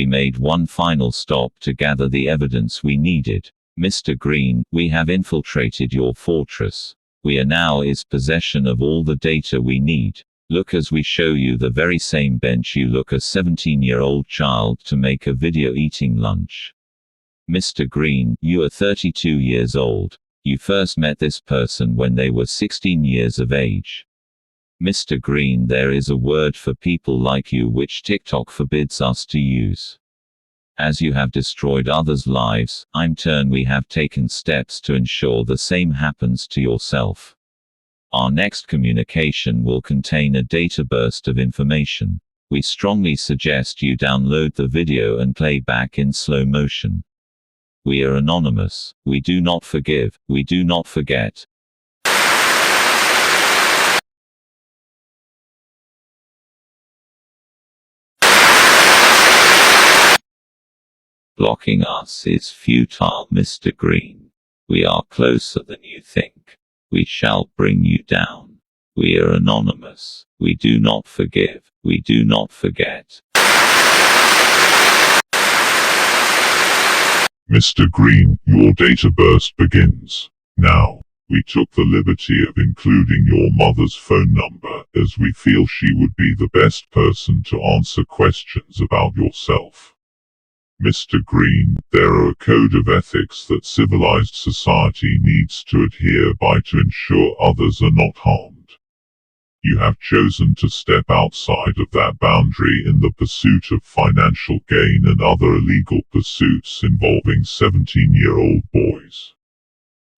made one final stop to gather the evidence we needed. Mr. Green, we have infiltrated your fortress. We are now in possession of all the data we need. Look as we show you the very same bench you look a 17-year-old child to make a video eating lunch. Mr. Green, you are 32 years old. You first met this person when they were 16 years of age. Mr. Green, there is a word for people like you which TikTok forbids us to use. As you have destroyed others' lives, in turn we have taken steps to ensure the same happens to yourself. Our next communication will contain a data burst of information. We strongly suggest you download the video and play back in slow motion. We are anonymous. We do not forgive. We do not forget. Blocking us is futile, Mr. Green. We are closer than you think. We shall bring you down. We are anonymous. We do not forgive. We do not forget. Mr. Green, your data burst begins. Now, we took the liberty of including your mother's phone number, as we feel she would be the best person to answer questions about yourself. Mr. Green, there are a code of ethics that civilized society needs to adhere by to ensure others are not harmed. You have chosen to step outside of that boundary in the pursuit of financial gain and other illegal pursuits involving 17-year-old boys.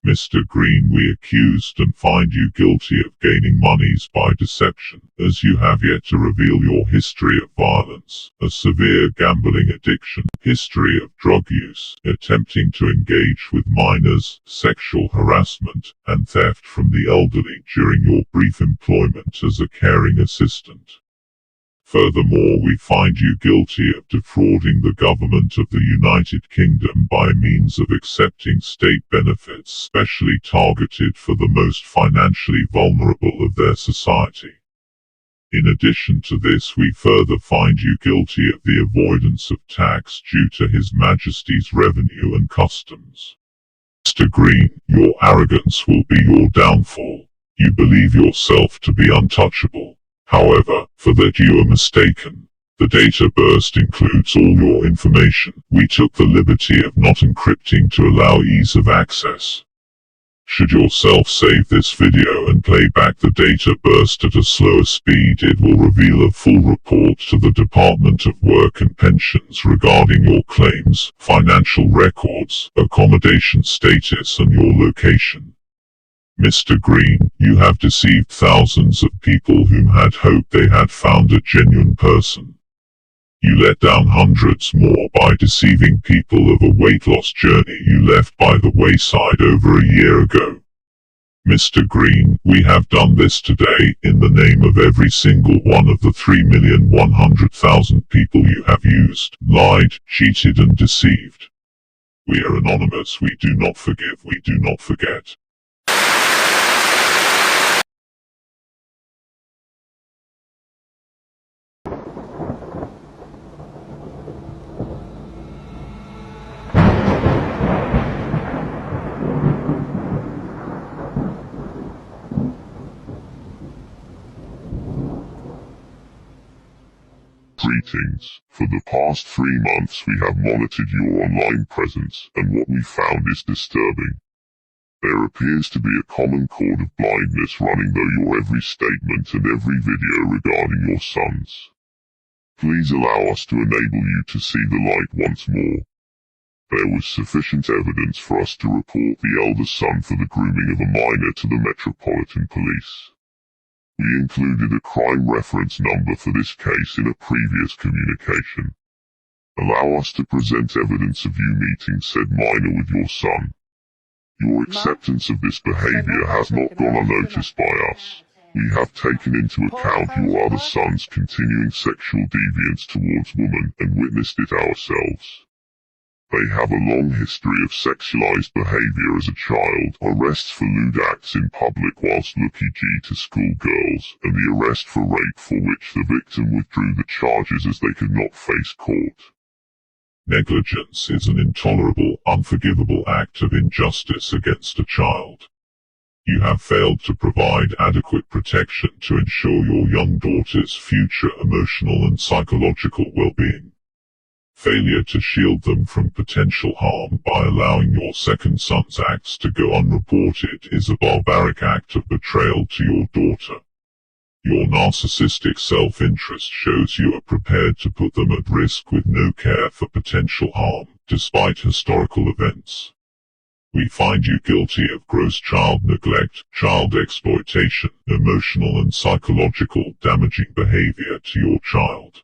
Mr. Green, we accused and find you guilty of gaining monies by deception, as you have yet to reveal your history of violence, a severe gambling addiction, history of drug use, attempting to engage with minors, sexual harassment, and theft from the elderly during your brief employment as a caring assistant. Furthermore, we find you guilty of defrauding the government of the United Kingdom by means of accepting state benefits specially targeted for the most financially vulnerable of their society. In addition to this, we further find you guilty of the avoidance of tax due to His Majesty's revenue and customs. Mr. Green, your arrogance will be your downfall. You believe yourself to be untouchable. However, for that you are mistaken. The data burst includes all your information. We took the liberty of not encrypting to allow ease of access. Should yourself save this video and play back the data burst at a slower speed, it will reveal a full report to the Department of Work and Pensions regarding your claims, financial records, accommodation status and your location. Mr. Green, you have deceived thousands of people whom had hoped they had found a genuine person. You let down hundreds more by deceiving people of a weight loss journey you left by the wayside over a year ago. Mr. Green, we have done this today in the name of every single one of the 3,100,000 people you have used, lied, cheated and deceived. We are anonymous. We do not forgive. We do not forget. Greetings. For the past 3 months we have monitored your online presence, and what we found is disturbing. There appears to be a common cord of blindness running through your every statement and every video regarding your sons. Please allow us to enable you to see the light once more. There was sufficient evidence for us to report the elder son for the grooming of a minor to the Metropolitan Police. We included a crime reference number for this case in a previous communication. Allow us to present evidence of you meeting said minor with your son. Your acceptance of this behavior has not gone unnoticed by us. We have taken into account your other son's continuing sexual deviance towards women and witnessed it ourselves. They have a long history of sexualized behavior as a child, arrests for lewd acts in public whilst looking to schoolgirls, and the arrest for rape for which the victim withdrew the charges as they could not face court. Negligence is an intolerable, unforgivable act of injustice against a child. You have failed to provide adequate protection to ensure your young daughter's future emotional and psychological well-being. Failure to shield them from potential harm by allowing your second son's acts to go unreported is a barbaric act of betrayal to your daughter. Your narcissistic self-interest shows you are prepared to put them at risk with no care for potential harm, despite historical events. We find you guilty of gross child neglect, child exploitation, emotional and psychological damaging behavior to your child.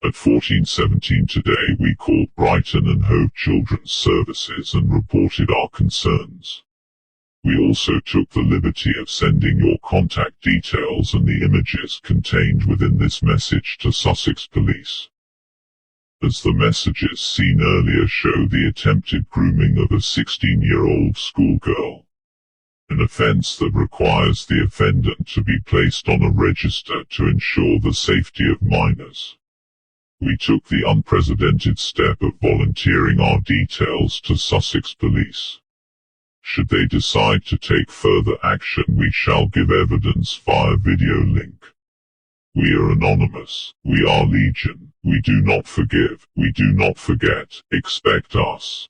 At 1417 today we called Brighton and Hove Children's Services and reported our concerns. We also took the liberty of sending your contact details and the images contained within this message to Sussex Police. As the messages seen earlier show the attempted grooming of a 16-year-old schoolgirl, an offence that requires the offendant to be placed on a register to ensure the safety of minors. We took the unprecedented step of volunteering our details to Sussex Police. Should they decide to take further action, we shall give evidence via video link. We are anonymous, we are legion, we do not forgive, we do not forget, expect us.